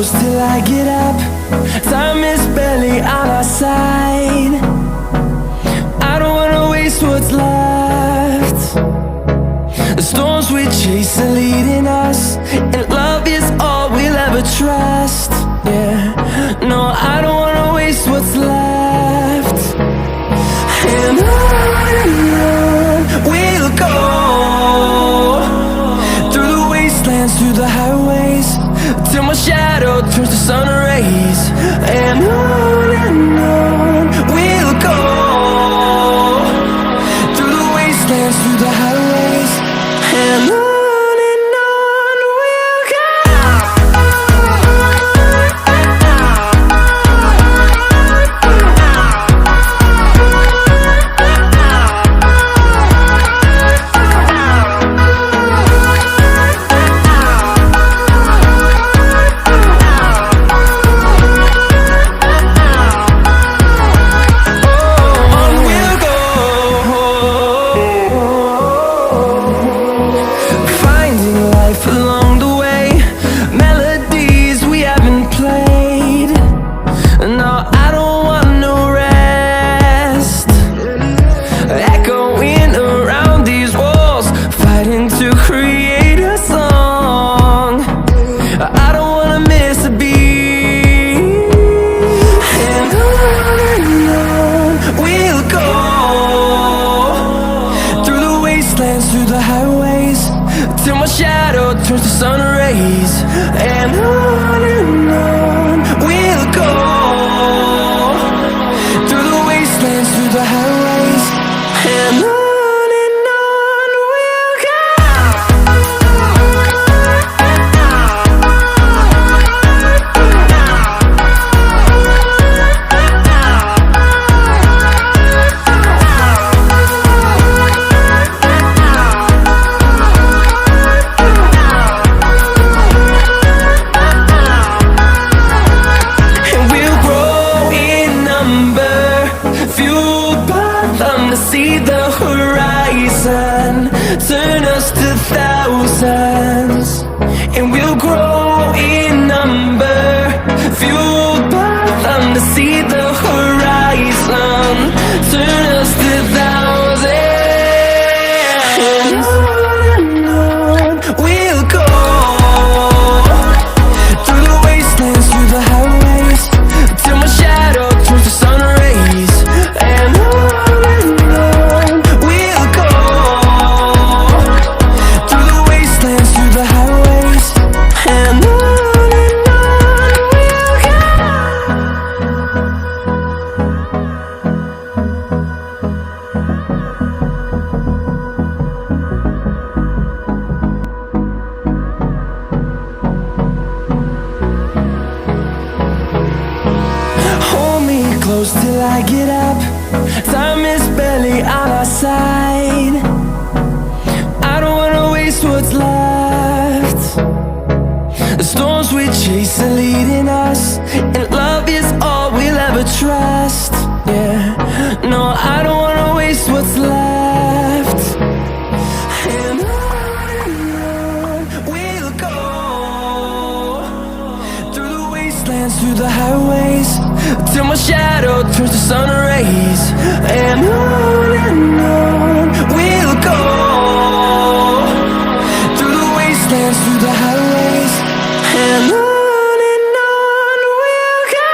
close till I get up. Time is barely on our side. I don't wanna waste what's left. The storms we chase are leading us, and love is all we'll ever trust. Yeah, no, I don't wanna waste what's left. And on we'll go, through the wastelands, through the highways, till my shadow turns to sun rays. And on we'll go, through the wastelands, through the highways, and on we'll go. Through the highways, till my shadow turns to sun rays. And on we'll go, through the wastelands, through the highways, and on we'll go. See the horizon turn us to thousands, and we'll grow in number, fueled by them. To see the horizon turn us to thousands, and on we'll go, through the wastelands, through the highways, till my shadow turns to sun rays. And close till I get up. Time is barely on our side. I don't wanna waste what's left. The storms we chase are leading us, and love is all we'll ever trust. Yeah, no, I don't wanna waste what's left. And on we'll go, through the wastelands, through the highways, till my shadow turns to sun rays. And on we'll go, through the wastelands, through the highways, and on we'll go.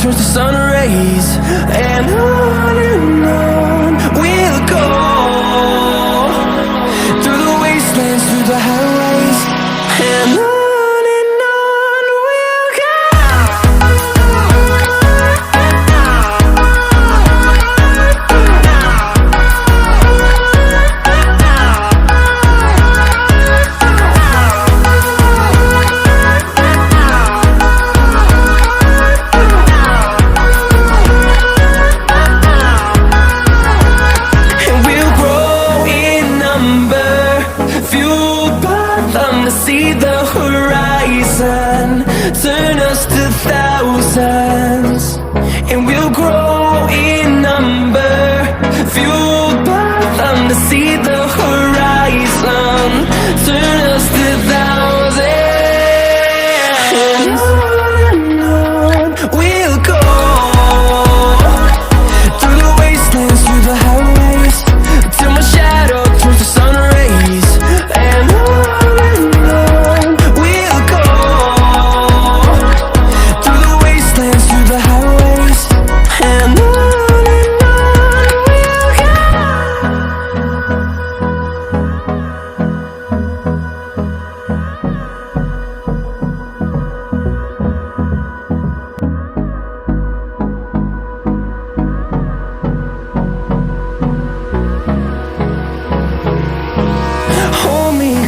turns to sun rays, and on we'll go, through the wastelands, through the highways, and on we'll go. See the horizon, turn us to thousands, and we'll grow in number, fueled by them to see the horizon, turn us to thousands, and on we'll go, through the wastelands, through the highways, till my shadow turns to sun rays, and on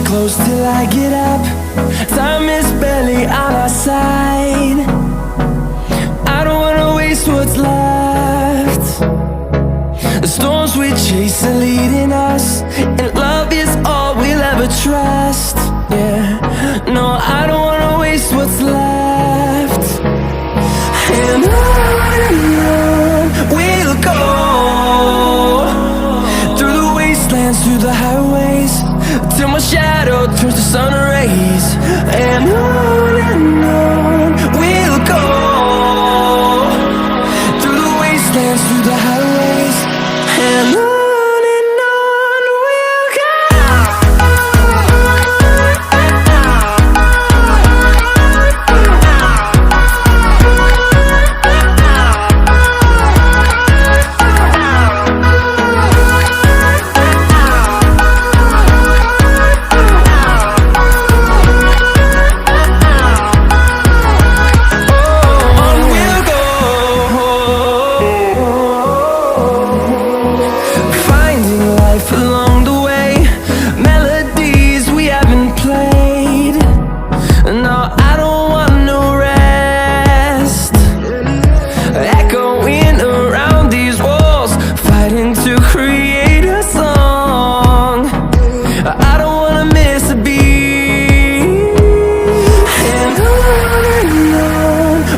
close till I get up. Time is barely on our side. I don't wanna waste what's left. The storms we chase are leading us, and love is all we'll ever trust. Yeah, no, I don't wanna waste what's left. And on we'll go, through the wastelands, through the highways, till my shadow turns to sun rays, and on we'll go, through the wastelands, through the highways, and on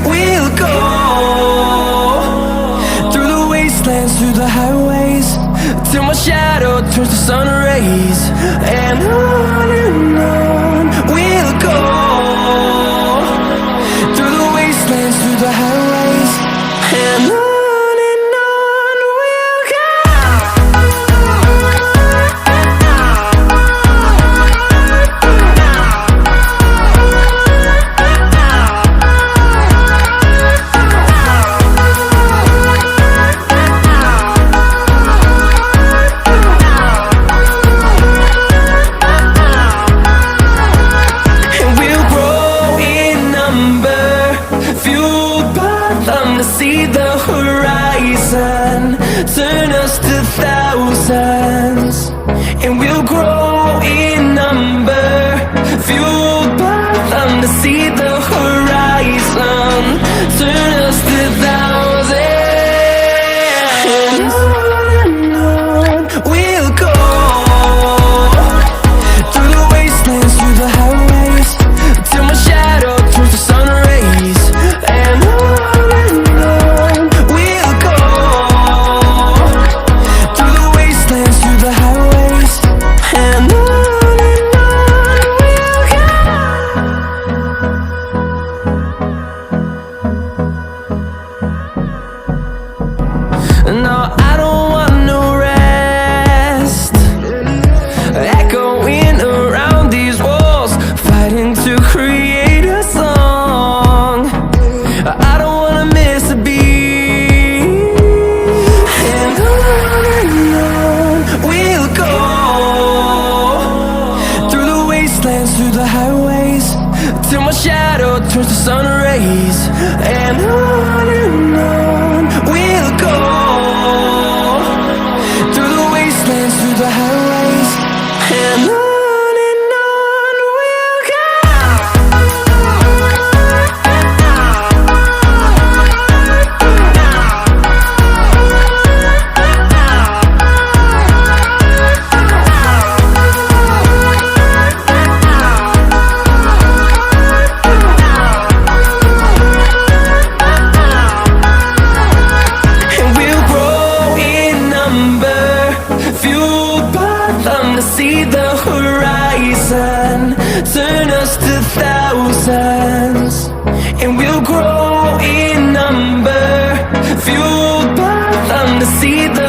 we'll go. Through the highways, till my shadow turns to sun rays, and on we'll go, through the wastelands, through the highways, and on we'll go. wastelands, through the highways, till my shadow turns to sun rays. And on we'll go, through the wastelands, through the highways, and on we'll go. See the horizon, turn us to thousands, and we'll grow in number, fueled by them to see the